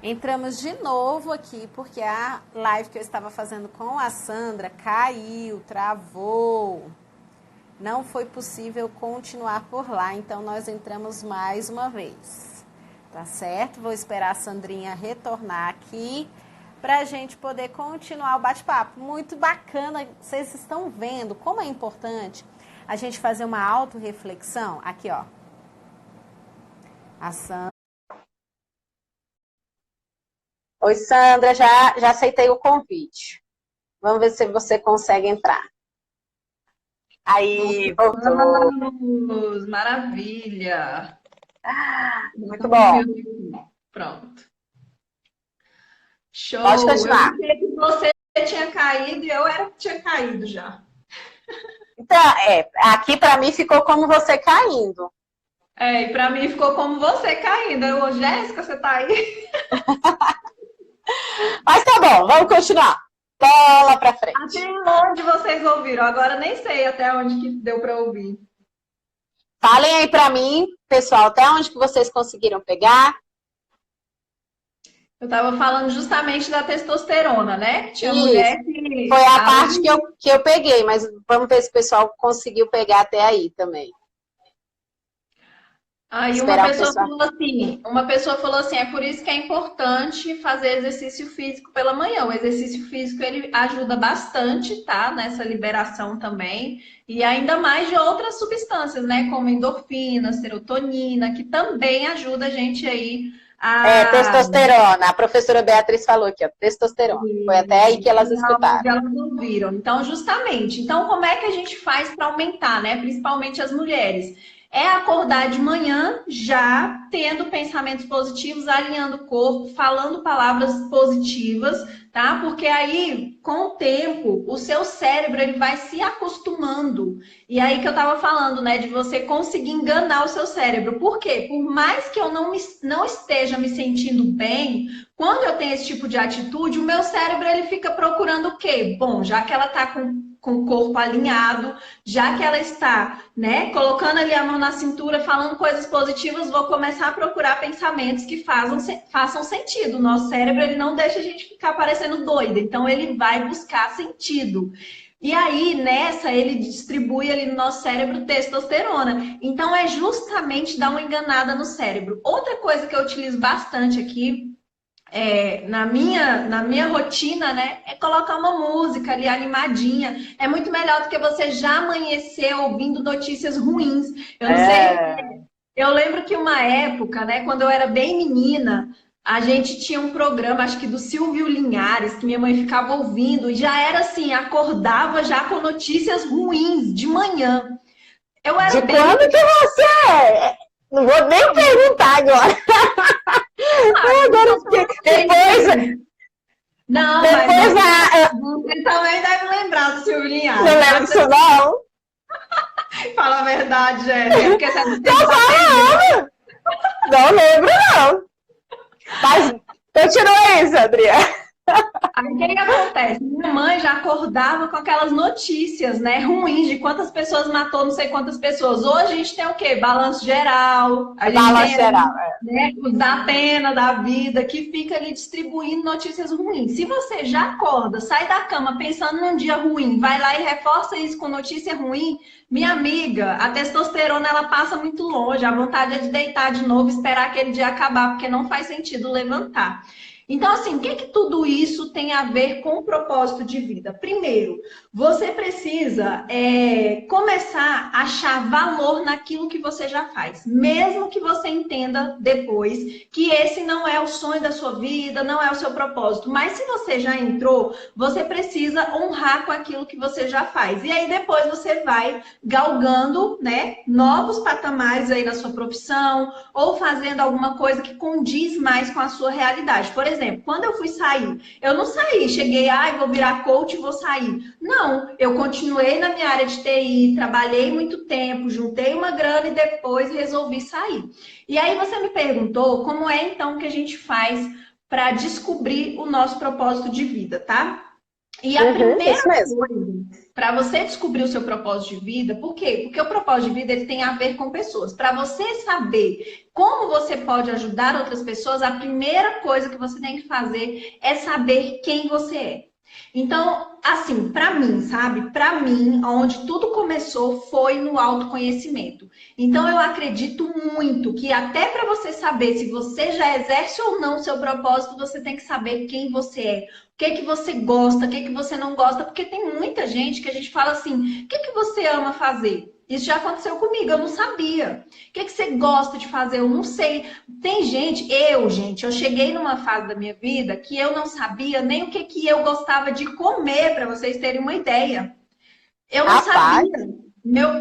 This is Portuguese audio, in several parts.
Entramos de novo aqui porque a live que eu estava fazendo com a Sandra caiu, travou. Não foi possível continuar por lá, então nós entramos mais uma vez. Tá certo? Vou esperar a Sandrinha retornar aqui para a gente poder continuar o bate-papo. Muito bacana, vocês estão vendo como é importante a gente fazer uma autorreflexão. Aqui, ó. A Sandra. Oi, Sandra, já aceitei o convite. Vamos ver se você consegue entrar. Aí, voltou. Vamos, maravilha. Muito bom. Pronto. Show. Pode continuar. Eu pensei que você tinha caído e eu era que tinha caído já. Então, aqui para mim ficou como você caindo. E para mim ficou como você caindo. Eu, Jéssica, você tá aí? Mas tá bom, vamos continuar. Bola pra frente. Até onde vocês ouviram? Agora nem sei até onde que deu para ouvir. Falem aí pra mim, pessoal, até onde que vocês conseguiram pegar. Eu estava falando justamente da testosterona, né? Tinha mulher que... Foi a parte que eu peguei, mas vamos ver se o pessoal conseguiu pegar até aí também. Aí uma pessoa falou assim, é por isso que é importante fazer exercício físico pela manhã. O exercício físico, ele ajuda bastante, tá? Nessa liberação também. E ainda mais de outras substâncias, né? Como endorfina, serotonina, que também ajuda a gente aí a... testosterona. A professora Beatriz falou aqui, ó, testosterona. Foi até aí que elas escutaram. Elas ouviram. Então, justamente. Então, como é que a gente faz para aumentar, né? Principalmente as mulheres. É acordar de manhã já tendo pensamentos positivos, alinhando o corpo, falando palavras positivas, tá? Porque aí, com o tempo, o seu cérebro ele vai se acostumando. E aí que eu tava falando, né, de você conseguir enganar o seu cérebro. Por quê? Por mais que eu não esteja me sentindo bem, quando eu tenho esse tipo de atitude, o meu cérebro ele fica procurando o quê? Bom, já que ela tá com o corpo alinhado, já que ela está, né, colocando ali a mão na cintura, falando coisas positivas, vou começar a procurar pensamentos que façam sentido. O nosso cérebro, ele não deixa a gente ficar parecendo doida, então ele vai buscar sentido. E aí, nessa, ele distribui ali no nosso cérebro testosterona. Então, é justamente dar uma enganada no cérebro. Outra coisa que eu utilizo bastante aqui, na minha rotina, né, é colocar uma música ali animadinha. É muito melhor do que você já amanhecer ouvindo notícias ruins. Eu não sei. Eu lembro que uma época, né, quando eu era bem menina, a gente tinha um programa, acho que do Silvio Linhares, que minha mãe ficava ouvindo, e já era assim, acordava já com notícias ruins de manhã. Eu era de quando que você é? Não vou nem perguntar agora. Agora depois. Não, depois você também deve lembrar do Silvio Linhares. Não lembro disso, não. Fala a verdade, Jéssica. Porque você não lembro, não. Mas continua aí, Sandrinha. Aí o que acontece? Minha mãe já acordava com aquelas notícias, né, ruins de quantas pessoas matou, não sei quantas pessoas. Hoje a gente tem o quê? Balanço geral. A gente tem, geral, né, o da pena da vida, que fica ali distribuindo notícias ruins. Se você já acorda, sai da cama pensando num dia ruim, vai lá e reforça isso com notícia ruim, minha amiga, a testosterona ela passa muito longe. A vontade é de deitar de novo, esperar aquele dia acabar, porque não faz sentido levantar. Então, assim, o que tudo isso tem a ver com o propósito de vida? Primeiro, você precisa começar a achar valor naquilo que você já faz. Mesmo que você entenda depois que esse não é o sonho da sua vida, não é o seu propósito. Mas se você já entrou, você precisa honrar com aquilo que você já faz. E aí depois você vai galgando, né, novos patamares aí na sua profissão ou fazendo alguma coisa que condiz mais com a sua realidade. Por exemplo, quando eu fui sair, eu não saí, cheguei, vou virar coach e vou sair. Não, eu continuei na minha área de TI, trabalhei muito tempo, juntei uma grana e depois resolvi sair. E aí você me perguntou como é então que a gente faz para descobrir o nosso propósito de vida, tá? E a para você descobrir o seu propósito de vida, por quê? Porque o propósito de vida ele tem a ver com pessoas. Para você saber como você pode ajudar outras pessoas, a primeira coisa que você tem que fazer é saber quem você é. Então, assim, para mim, sabe? Para mim, onde tudo começou foi no autoconhecimento. Então, eu acredito muito que até para você saber se você já exerce ou não o seu propósito, você tem que saber quem você é. O que que você gosta, o que que você não gosta, porque tem muita gente que a gente fala assim, o que que você ama fazer? Isso já aconteceu comigo, eu não sabia. O que que você gosta de fazer? Eu não sei. Tem gente, eu cheguei numa fase da minha vida que eu não sabia nem o que que eu gostava de comer, para vocês terem uma ideia. Eu não Rapaz, sabia.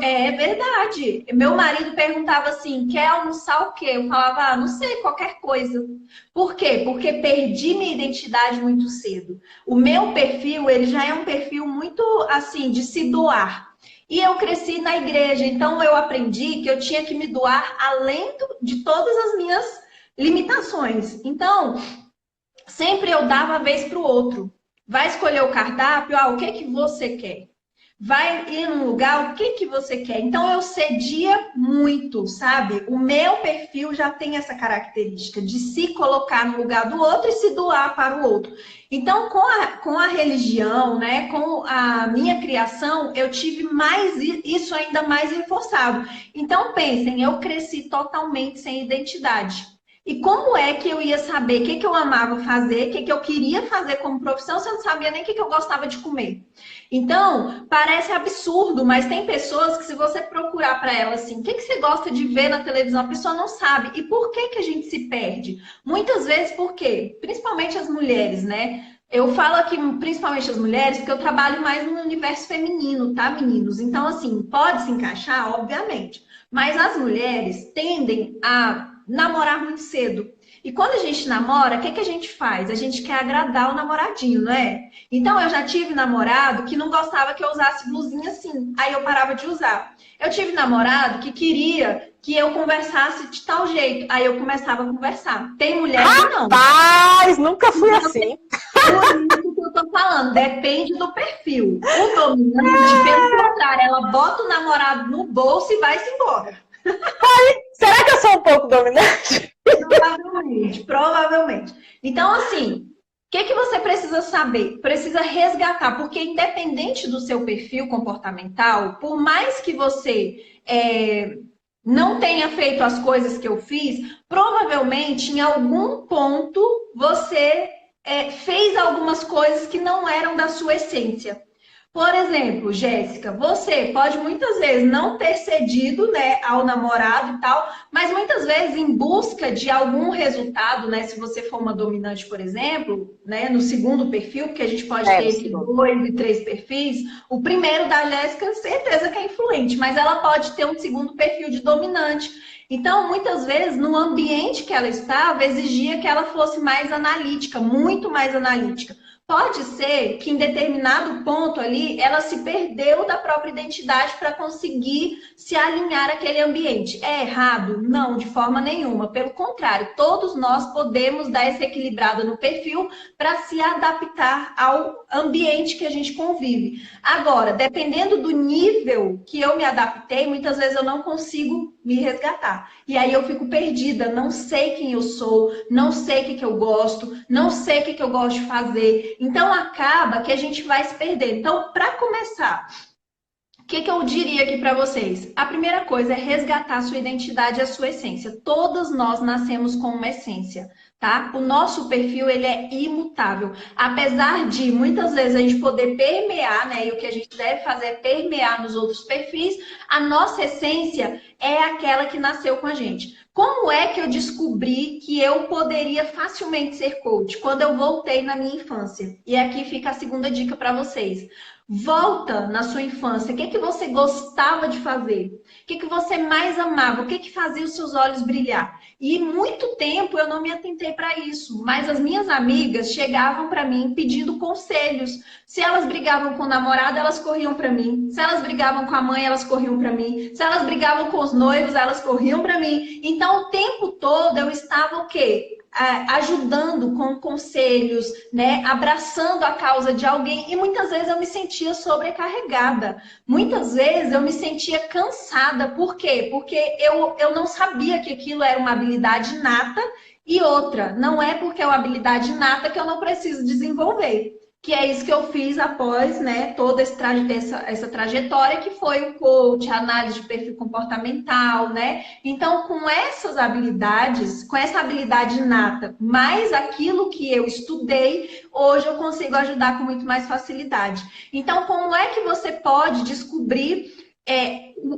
É verdade. Meu marido perguntava assim: quer almoçar o quê? Eu falava, não sei, qualquer coisa. Por quê? Porque perdi minha identidade muito cedo. O meu perfil, ele já é um perfil muito assim, de se doar. E eu cresci na igreja, então eu aprendi que eu tinha que me doar além de todas as minhas limitações. Então, sempre eu dava a vez para o outro. Vai escolher o cardápio, o que que você quer? Vai ir num lugar, o que que você quer? Então eu cedia muito, sabe? O meu perfil já tem essa característica de se colocar no lugar do outro e se doar para o outro. Então, com a religião, né, com a minha criação, eu tive mais isso ainda mais reforçado. Então, pensem, eu cresci totalmente sem identidade. E como é que eu ia saber o que que eu amava fazer, o que que eu queria fazer como profissão, se eu não sabia nem o que que eu gostava de comer? Então, parece absurdo, mas tem pessoas que se você procurar para elas assim, o que que você gosta de ver na televisão, a pessoa não sabe. E por que que a gente se perde? Muitas vezes por quê? Principalmente as mulheres, né? Eu falo aqui principalmente as mulheres, porque eu trabalho mais no universo feminino, tá, meninos? Então, assim, pode se encaixar, obviamente. Mas as mulheres tendem a namorar muito cedo. E quando a gente namora, o que que a gente faz? A gente quer agradar o namoradinho, não é? Então, eu já tive namorado que não gostava que eu usasse blusinha assim. Aí eu parava de usar. Eu tive namorado que queria que eu conversasse de tal jeito. Aí eu começava a conversar. Tem mulher que não. rapaz, nunca fui assim. Por isso que eu tô falando, depende do perfil. O dominante, pelo contrário, ela bota o namorado no bolso e vai-se embora. Será que eu sou um pouco dominante? Provavelmente, provavelmente. Então, assim, o que que você precisa saber? Precisa resgatar, porque independente do seu perfil comportamental, por mais que você não tenha feito as coisas que eu fiz, provavelmente em algum ponto você fez algumas coisas que não eram da sua essência. Por exemplo, Jéssica, você pode muitas vezes não ter cedido, né, ao namorado e tal, mas muitas vezes em busca de algum resultado, né, se você for uma dominante, por exemplo, né, no segundo perfil, porque a gente pode ter aqui 2 e 3 perfis, o primeiro da Jéssica, certeza que é influente, mas ela pode ter um segundo perfil de dominante. Então, muitas vezes, no ambiente que ela estava, exigia que ela fosse mais analítica, muito mais analítica. Pode ser que em determinado ponto ali ela se perdeu da própria identidade para conseguir se alinhar àquele ambiente. É errado? Não, de forma nenhuma. Pelo contrário, todos nós podemos dar essa equilibrada no perfil para se adaptar ao ambiente que a gente convive. Agora, dependendo do nível que eu me adaptei, muitas vezes eu não consigo me resgatar. E aí eu fico perdida, não sei quem eu sou, não sei o que eu gosto, não sei o que eu gosto de fazer. Então acaba que a gente vai se perder. Então, para começar, o que eu diria aqui para vocês? A primeira coisa é resgatar a sua identidade e a sua essência. Todas nós nascemos com uma essência, tá? O nosso perfil, ele é imutável. Apesar de, muitas vezes, a gente poder permear, né? E o que a gente deve fazer é permear nos outros perfis, a nossa essência é aquela que nasceu com a gente. Como é que eu descobri que eu poderia facilmente ser coach? Quando eu voltei na minha infância. E aqui fica a segunda dica para vocês. Volta na sua infância. O que você gostava de fazer? O que você mais amava? O que fazia os seus olhos brilhar? E muito tempo eu não me atentei para isso. Mas as minhas amigas chegavam para mim pedindo conselhos. Se elas brigavam com o namorado, elas corriam para mim. Se elas brigavam com a mãe, elas corriam para mim. Se elas brigavam com os noivos, elas corriam para mim. Então, o tempo todo eu estava o quê? ajudando com conselhos, né? Abraçando a causa de alguém. E muitas vezes eu me sentia sobrecarregada. Muitas vezes eu me sentia cansada. Por quê? Porque eu não sabia que aquilo era uma habilidade inata. E outra, não é porque é uma habilidade inata que eu não preciso desenvolver. Que é isso que eu fiz após, né, toda essa trajetória, que foi o coach, a análise de perfil comportamental, né? Então, com essas habilidades, com essa habilidade inata, mais aquilo que eu estudei, hoje eu consigo ajudar com muito mais facilidade. Então, como é que você pode descobrir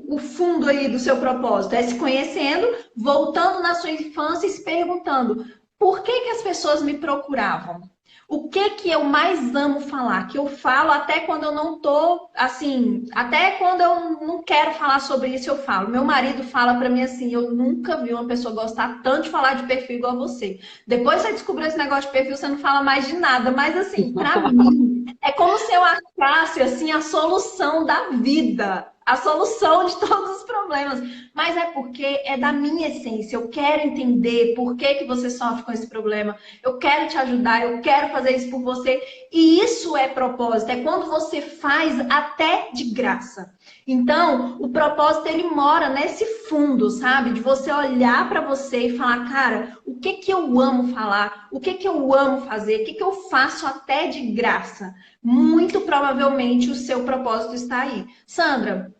o fundo aí do seu propósito? É se conhecendo, voltando na sua infância e se perguntando: por que as pessoas me procuravam? O que eu mais amo falar? Que eu falo até quando eu não tô, assim, até quando eu não quero falar sobre isso, eu falo. Meu marido fala pra mim assim: eu nunca vi uma pessoa gostar tanto de falar de perfil igual você. Depois que você descobriu esse negócio de perfil, você não fala mais de nada. Mas assim, pra mim, é como se eu achasse, assim, a solução da vida. A solução de todos os problemas. Mas é porque é da minha essência. Eu quero entender por que você sofre com esse problema. Eu quero te ajudar, eu quero fazer isso por você. E isso é propósito, é quando você faz até de graça. Então, o propósito, ele mora nesse fundo, sabe? De você olhar para você e falar: cara, o que eu amo falar? O que eu amo fazer? O que eu faço até de graça? Muito provavelmente o seu propósito está aí. Sandra,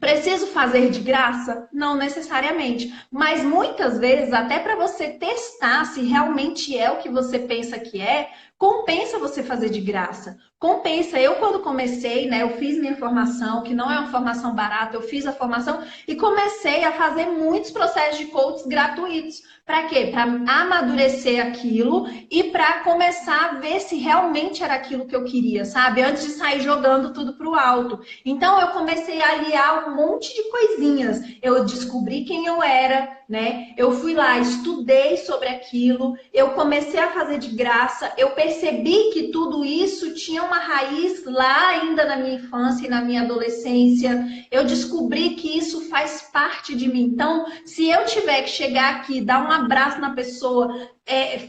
preciso fazer de graça? Não necessariamente. Mas muitas vezes, até para você testar se realmente é o que você pensa que é, compensa você fazer de graça. Compensa. Eu, quando comecei, né, eu fiz minha formação, que não é uma formação barata, eu fiz a formação e comecei a fazer muitos processos de coaching gratuitos. Para quê? Para amadurecer aquilo e para começar a ver se realmente era aquilo que eu queria, sabe? Antes de sair jogando tudo para o alto. Então, eu comecei a aliar um monte de coisinhas. Eu descobri quem eu era, né? Eu fui lá, estudei sobre aquilo, eu comecei a fazer de graça, eu percebi que tudo isso tinha uma raiz lá ainda na minha infância e na minha adolescência. Eu descobri que isso faz parte de mim. Então, se eu tiver que chegar aqui, dar um abraço na pessoa,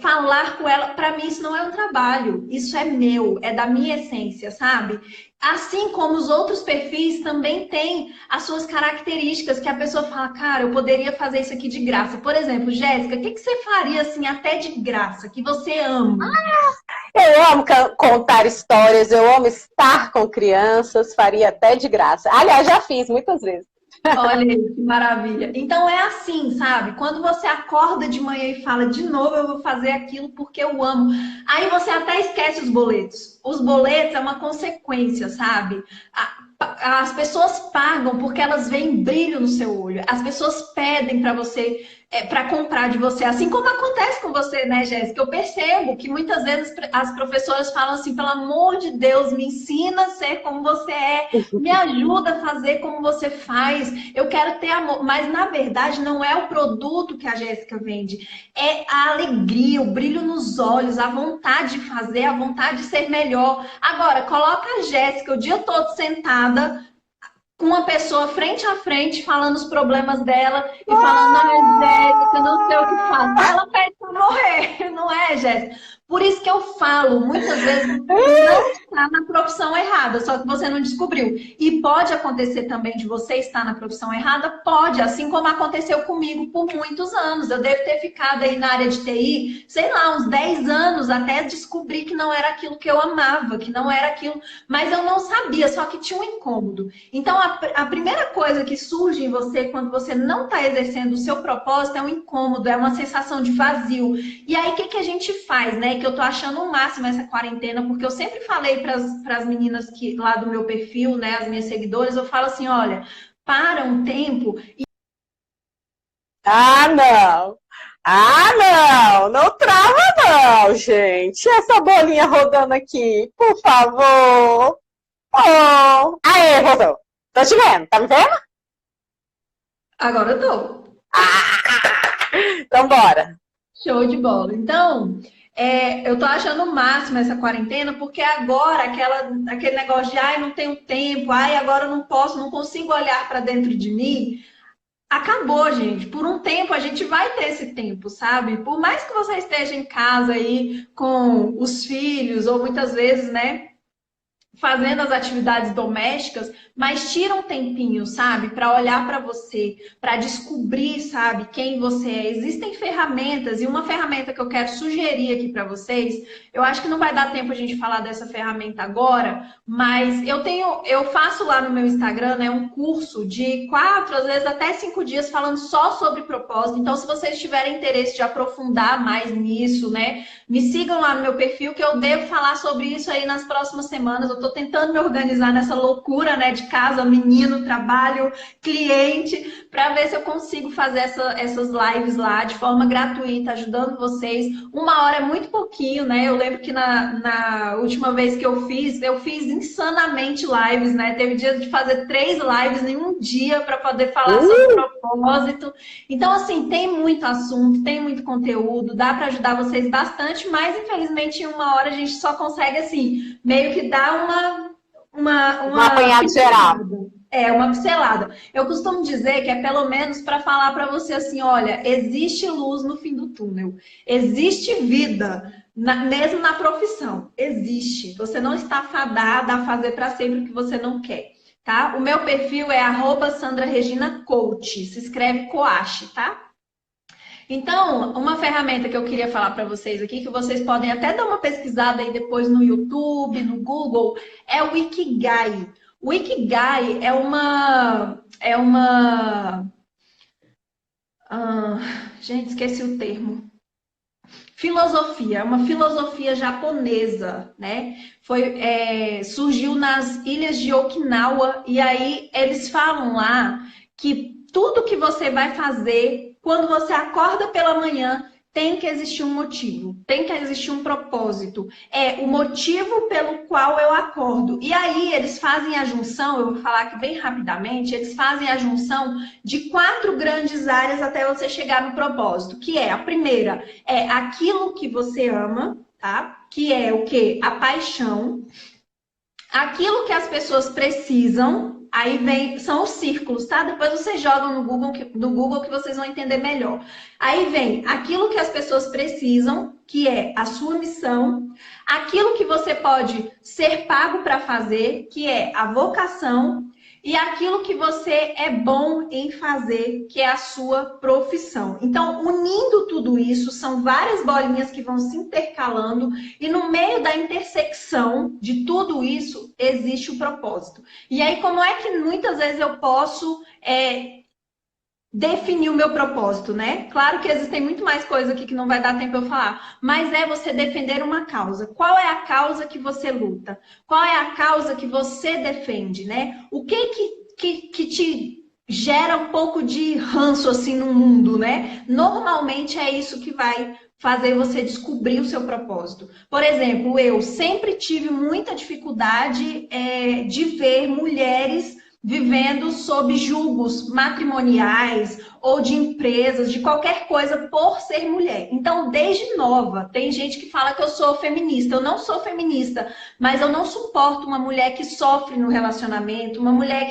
falar com ela, para mim isso não é um trabalho, isso é meu, é da minha essência, sabe? Assim como os outros perfis também têm as suas características, que a pessoa fala: cara, eu poderia fazer isso aqui de graça. Por exemplo, Jéssica, o que você faria assim até de graça, que você ama? Eu amo contar histórias, eu amo estar com crianças, faria até de graça. Aliás, já fiz muitas vezes. Olha aí, que maravilha. Então é assim, sabe? Quando você acorda de manhã e fala: de novo eu vou fazer aquilo porque eu amo. Aí você até esquece os boletos. Os boletos é uma consequência, sabe? As pessoas pagam porque elas veem brilho no seu olho. As pessoas pedem para você, para comprar de você. Assim como acontece com você, né, Jéssica? Eu percebo que muitas vezes as professoras falam assim: pelo amor de Deus, me ensina a ser como você é, me ajuda a fazer como você faz. Eu quero ter amor. Mas na verdade não é o produto que a Jéssica vende, é a alegria, o brilho nos olhos, a vontade de fazer, a vontade de ser melhor. Agora, coloca a Jéssica o dia todo sentada com uma pessoa frente a frente, falando os problemas dela e falando: ai, Jéssica, não sei o que faço. Ela pede pra morrer, não é, Jéssica? Por isso que eu falo, muitas vezes você não está na profissão errada, só que você não descobriu. E pode acontecer também de você estar na profissão errada? Pode, assim como aconteceu comigo por muitos anos. Eu devo ter ficado aí na área de TI, sei lá, uns 10 anos, até descobrir que não era aquilo que eu amava, que não era aquilo, mas eu não sabia, só que tinha um incômodo. Então, a primeira coisa que surge em você quando você não está exercendo o seu propósito é um incômodo, é uma sensação de vazio. E aí, o que a gente faz, né? Que eu tô achando o máximo essa quarentena, porque eu sempre falei para as meninas que lá do meu perfil, né, as minhas seguidoras, eu falo assim: olha, para um tempo e... Ah, não! Ah, não! Não trava, não, gente! Essa bolinha rodando aqui, por favor! Oh! Aê, rodou! Tô te vendo, tá me vendo? Agora eu tô. Então, bora! Show de bola. Então, eu tô achando o máximo essa quarentena, porque agora aquele negócio de: ai, não tenho tempo, ai, agora eu não posso, não consigo olhar para dentro de mim. acabou, gente. Por um tempo a gente vai ter esse tempo, sabe? Por mais que você esteja em casa aí com os filhos, ou muitas vezes, né, fazendo as atividades domésticas, mas tira um tempinho, sabe, para olhar para você, para descobrir, sabe, quem você é. Existem ferramentas, e uma ferramenta que eu quero sugerir aqui para vocês, eu acho que não vai dar tempo a gente falar dessa ferramenta agora, mas eu faço lá no meu Instagram, né, um curso de 4, às vezes até 5 dias falando só sobre propósito. Então, se vocês tiverem interesse de aprofundar mais nisso, né, me sigam lá no meu perfil, que eu devo falar sobre isso aí nas próximas semanas. Eu estou tentando me organizar nessa loucura, né, de casa, menino, trabalho, cliente, para ver se eu consigo fazer essas lives lá de forma gratuita, ajudando vocês. 1 hora é muito pouquinho, né? Eu lembro que na última vez que eu fiz insanamente lives, né? Teve dias de fazer 3 lives em um dia para poder falar sobre propósito. Então, assim, tem muito assunto, tem muito conteúdo, dá para ajudar vocês bastante, mas infelizmente em 1 hora a gente só consegue, assim, meio que dar uma apanhado geral. Uma pincelada. Eu costumo dizer que é pelo menos para falar para você assim, olha, existe luz no fim do túnel, existe vida, mesmo na profissão, existe. Você não está fadada a fazer para sempre o que você não quer, tá? O meu perfil é @SandraReginaCoach, se escreve Coach, tá? Então, uma ferramenta que eu queria falar para vocês aqui, que vocês podem até dar uma pesquisada aí depois no YouTube, no Google, é o Ikigai. O Ikigai gente, esqueci o termo. Filosofia, é uma filosofia japonesa, né? Surgiu nas ilhas de Okinawa, e aí eles falam lá que tudo que você vai fazer quando você acorda pela manhã tem que existir um motivo, tem que existir um propósito. É o motivo pelo qual eu acordo. E aí eles fazem a junção, eu vou falar aqui bem rapidamente, eles fazem a junção de 4 grandes áreas até você chegar no propósito, que é a primeira, é aquilo que você ama, tá? Que é o quê? A paixão. Aquilo que as pessoas precisam, são os círculos, tá? Depois vocês jogam no Google que vocês vão entender melhor. Aí vem aquilo que as pessoas precisam, que é a sua missão, aquilo que você pode ser pago para fazer, que é a vocação, e aquilo que você é bom em fazer, que é a sua profissão. Então, unindo tudo isso, são várias bolinhas que vão se intercalando, e no meio da intersecção de tudo isso, existe o propósito. E aí, como é que muitas vezes eu posso definir o meu propósito, né? Claro que existem muito mais coisas aqui que não vai dar tempo eu falar, mas é você defender uma causa. Qual é a causa que você luta? Qual é a causa que você defende, né? O que te gera um pouco de ranço assim no mundo, né? Normalmente é isso que vai fazer você descobrir o seu propósito. Por exemplo, eu sempre tive muita dificuldade de ver mulheres vivendo sob julgos matrimoniais ou de empresas, de qualquer coisa por ser mulher. Então, desde nova, tem gente que fala que eu sou feminista. Eu não sou feminista, mas eu não suporto uma mulher que sofre no relacionamento, uma mulher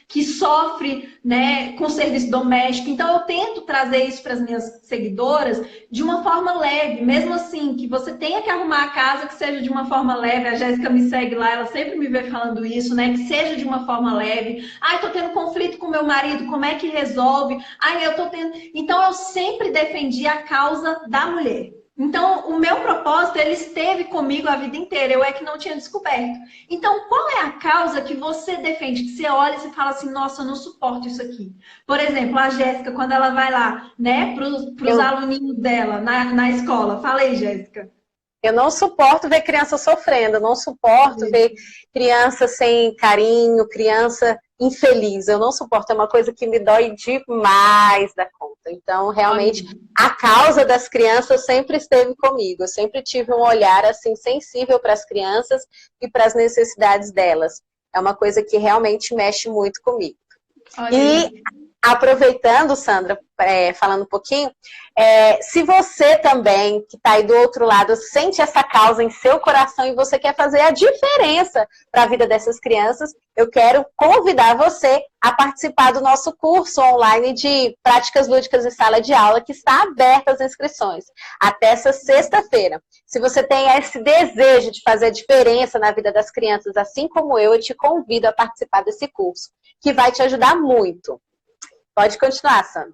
que sofre, né, com serviço doméstico. Então, eu tento trazer isso para as minhas seguidoras de uma forma leve, mesmo assim, que você tenha que arrumar a casa, que seja de uma forma leve. A Jéssica me segue lá, ela sempre me vê falando isso, né, que seja de uma forma leve. Ai, tô tendo conflito com meu marido, como é que resolve? Ai, eu tô tendo... Então, eu sempre defendi a causa da mulher. Então, o meu propósito, ele esteve comigo a vida inteira, eu é que não tinha descoberto. Então, qual é a causa que você defende, que você olha e você fala assim, nossa, eu não suporto isso aqui? Por exemplo, a Jéssica, quando ela vai lá, né, pros aluninhos dela na escola. Fala aí, Jéssica. Eu não suporto ver criança sofrendo, eu não suporto ver criança sem carinho, criança infeliz. Eu não suporto, é uma coisa que me dói demais da conta. Então, realmente, a causa das crianças sempre esteve comigo. Eu sempre tive um olhar assim sensível para as crianças e para as necessidades delas. É uma coisa que realmente mexe muito comigo. E aproveitando, Sandra, falando um pouquinho, se você também, que está aí do outro lado, sente essa causa em seu coração e você quer fazer a diferença para a vida dessas crianças, eu quero convidar você a participar do nosso curso online de práticas lúdicas em sala de aula, que está aberta as inscrições até essa sexta-feira. Se você tem esse desejo de fazer a diferença na vida das crianças, assim como eu te convido a participar desse curso, que vai te ajudar muito. Pode continuar, Sandra.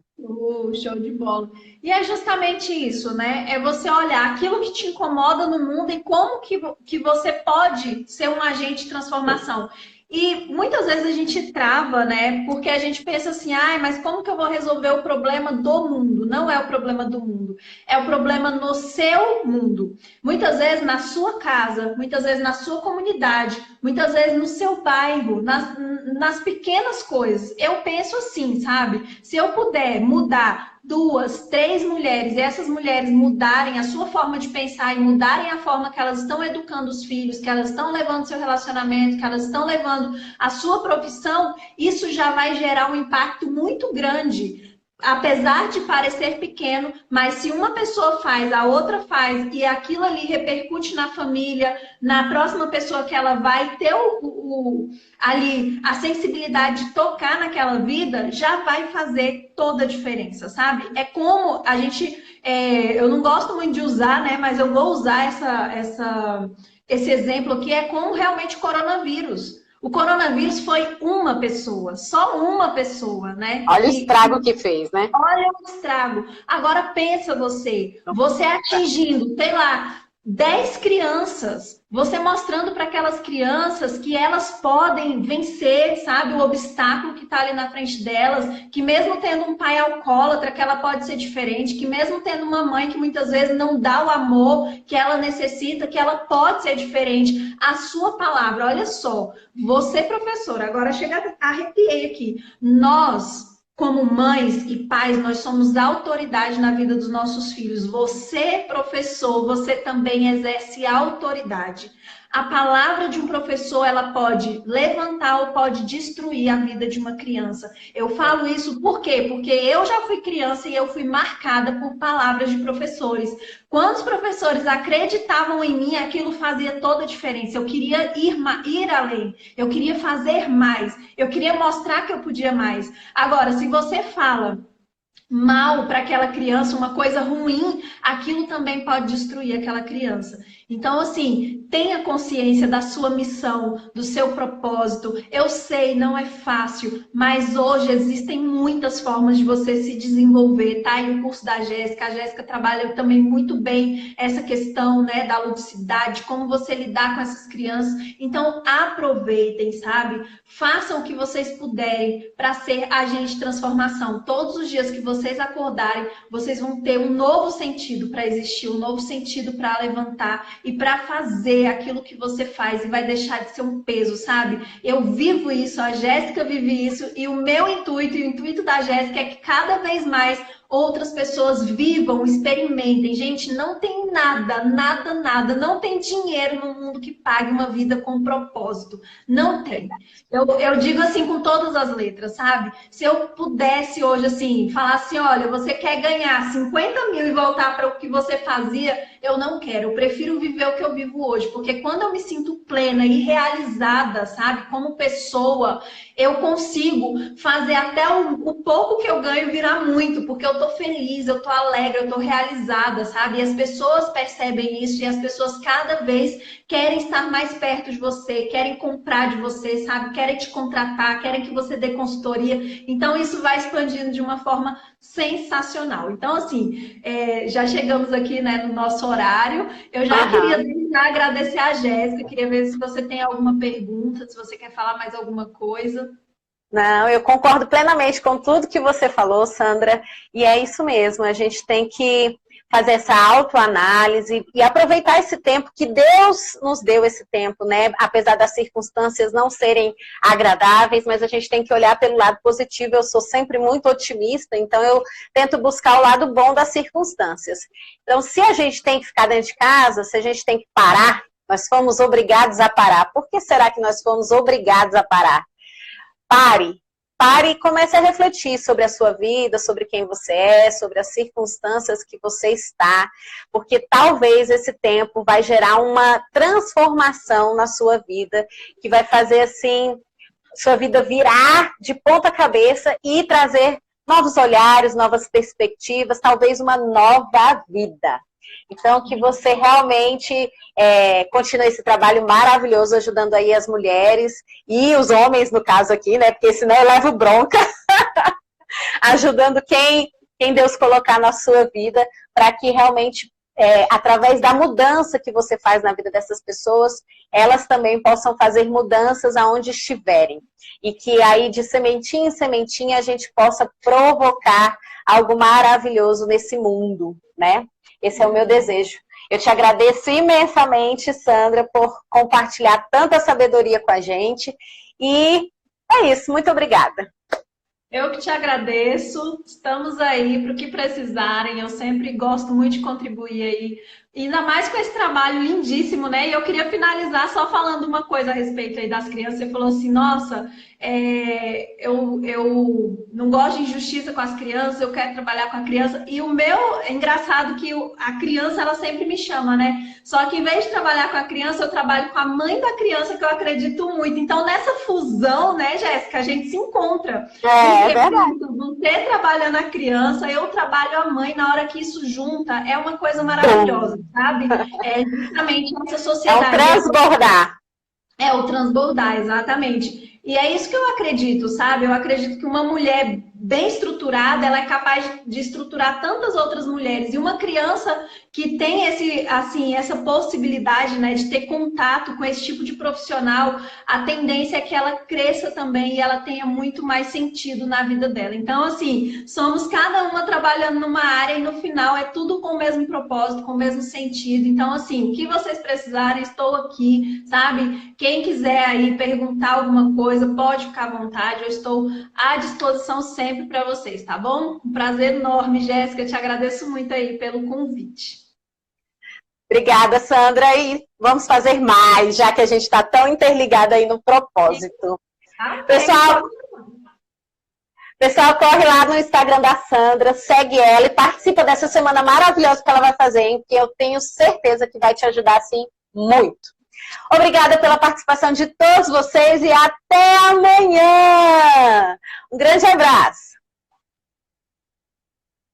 Show de bola. E é justamente isso, né? É você olhar aquilo que te incomoda no mundo e como que você pode ser um agente de transformação. E muitas vezes a gente trava, né? Porque a gente pensa assim, mas como que eu vou resolver o problema do mundo? Não é o problema do mundo, é o problema no seu mundo. Muitas vezes na sua casa, muitas vezes na sua comunidade, muitas vezes no seu bairro, nas pequenas coisas. Eu penso assim, sabe? Se eu puder mudar 2, 3 mulheres, e essas mulheres mudarem a sua forma de pensar e mudarem a forma que elas estão educando os filhos, que elas estão levando seu relacionamento, que elas estão levando a sua profissão, isso já vai gerar um impacto muito grande. Apesar de parecer pequeno, mas se uma pessoa faz, a outra faz, e aquilo ali repercute na família, na próxima pessoa que ela vai ter ali a sensibilidade de tocar naquela vida, já vai fazer toda a diferença, sabe? É como a gente, eu não gosto muito de usar, né? Mas eu vou usar esse exemplo aqui, é como realmente o coronavírus. O coronavírus foi uma pessoa, só uma pessoa, né? Olha o estrago que fez, né? Olha o estrago. Agora pensa você atingindo, sei lá, 10 crianças, você mostrando para aquelas crianças que elas podem vencer, sabe, o obstáculo que está ali na frente delas, que mesmo tendo um pai alcoólatra, que ela pode ser diferente, que mesmo tendo uma mãe que muitas vezes não dá o amor que ela necessita, que ela pode ser diferente. A sua palavra, olha só, você, professora, agora chega, arrepiei aqui, nós, como mães e pais, nós somos autoridade na vida dos nossos filhos. Você, professor, você também exerce autoridade. A palavra de um professor, ela pode levantar ou pode destruir a vida de uma criança. Eu falo isso por quê? Porque eu já fui criança e eu fui marcada por palavras de professores. Quando os professores acreditavam em mim, aquilo fazia toda a diferença. Eu queria ir além, eu queria fazer mais, eu queria mostrar que eu podia mais. Agora, se você fala mal para aquela criança, uma coisa ruim, aquilo também pode destruir aquela criança. Então, assim, tenha consciência da sua missão, do seu propósito. Eu sei, não é fácil, mas hoje existem muitas formas de você se desenvolver, tá? E o curso da Jéssica, a Jéssica trabalha também muito bem essa questão, né, da ludicidade, como você lidar com essas crianças. Então, aproveitem, sabe? Façam o que vocês puderem para ser agente de transformação. Todos os dias que vocês acordarem, vocês vão ter um novo sentido para existir, um novo sentido para levantar e para fazer aquilo que você faz, e vai deixar de ser um peso, sabe? Eu vivo isso, a Jéssica vive isso, e o meu intuito e o intuito da Jéssica é que cada vez mais outras pessoas vivam, experimentem. Gente, não tem nada, não tem dinheiro no mundo que pague uma vida com propósito. Não tem. Eu digo assim com todas as letras, sabe? Se eu pudesse hoje, assim, falar assim, olha, você quer ganhar 50 mil e voltar para o que você fazia, eu não quero. Eu prefiro viver o que eu vivo hoje, porque quando eu me sinto plena e realizada, sabe? Como pessoa, eu consigo fazer até o pouco que eu ganho virar muito, porque eu tô feliz, eu tô alegre, eu tô realizada, sabe? E as pessoas percebem isso, e as pessoas cada vez querem estar mais perto de você, querem comprar de você, sabe? Querem te contratar, querem que você dê consultoria. Então, isso vai expandindo de uma forma sensacional. Então, assim, já chegamos aqui, né, no nosso horário. Eu já queria agradecer a Jéssica, queria ver se você tem alguma pergunta, se você quer falar mais alguma coisa. Não, eu concordo plenamente com tudo que você falou, Sandra, e é isso mesmo, a gente tem que fazer essa autoanálise e aproveitar esse tempo que Deus nos deu, esse tempo, né? Apesar das circunstâncias não serem agradáveis, mas a gente tem que olhar pelo lado positivo. Eu sou sempre muito otimista, então eu tento buscar o lado bom das circunstâncias. Então, se a gente tem que ficar dentro de casa, se a gente tem que parar, nós fomos obrigados a parar. Por que será que nós fomos obrigados a parar? pare e comece a refletir sobre a sua vida, sobre quem você é, sobre as circunstâncias que você está, porque talvez esse tempo vai gerar uma transformação na sua vida, que vai fazer assim, sua vida virar de ponta cabeça e trazer novos olhares, novas perspectivas, talvez uma nova vida. Então, que você realmente continue esse trabalho maravilhoso, ajudando aí as mulheres e os homens, no caso aqui, né? Porque senão eu levo bronca. Ajudando quem Deus colocar na sua vida, para que realmente, através da mudança que você faz na vida dessas pessoas, elas também possam fazer mudanças aonde estiverem. E que aí, de sementinha em sementinha, a gente possa provocar algo maravilhoso nesse mundo, né? Esse é o meu desejo. Eu te agradeço imensamente, Sandra, por compartilhar tanta sabedoria com a gente. E é isso, muito obrigada. Eu que te agradeço, estamos aí para o que precisarem, eu sempre gosto muito de contribuir aí, ainda mais com esse trabalho lindíssimo, né? E eu queria finalizar só falando uma coisa a respeito aí das crianças. Você falou assim, nossa, eu não gosto de injustiça com as crianças, eu quero trabalhar com a criança. E o meu, é engraçado que a criança, ela sempre me chama, né? Só que em vez de trabalhar com a criança, eu trabalho com a mãe da criança, que eu acredito muito. Então, nessa fusão, né, Jéssica, a gente se encontra. É verdade. Você trabalha na criança, eu trabalho a mãe, na hora que isso junta, é uma coisa maravilhosa, sabe? É justamente essa sociedade. É o transbordar. É o transbordar, exatamente. E é isso que eu acredito, sabe? Eu acredito que uma mulher bem estruturada, ela é capaz de estruturar tantas outras mulheres. E uma criança que tem essa possibilidade, né, de ter contato com esse tipo de profissional, a tendência é que ela cresça também e ela tenha muito mais sentido na vida dela. Então, assim, somos cada uma trabalhando numa área e no final é tudo com o mesmo propósito, com o mesmo sentido. Então, assim, o que vocês precisarem, estou aqui, sabe? Quem quiser aí perguntar alguma coisa, pode ficar à vontade, eu estou à disposição sempre para vocês, tá bom? Um prazer enorme, Jéssica, te agradeço muito aí pelo convite. Obrigada, Sandra, e vamos fazer mais, já que a gente está tão interligada aí no propósito. Pessoal, corre lá no Instagram da Sandra, segue ela e participa dessa semana maravilhosa que ela vai fazer, hein? Que eu tenho certeza que vai te ajudar, assim, muito. Obrigada pela participação de todos vocês e até amanhã! Um grande abraço!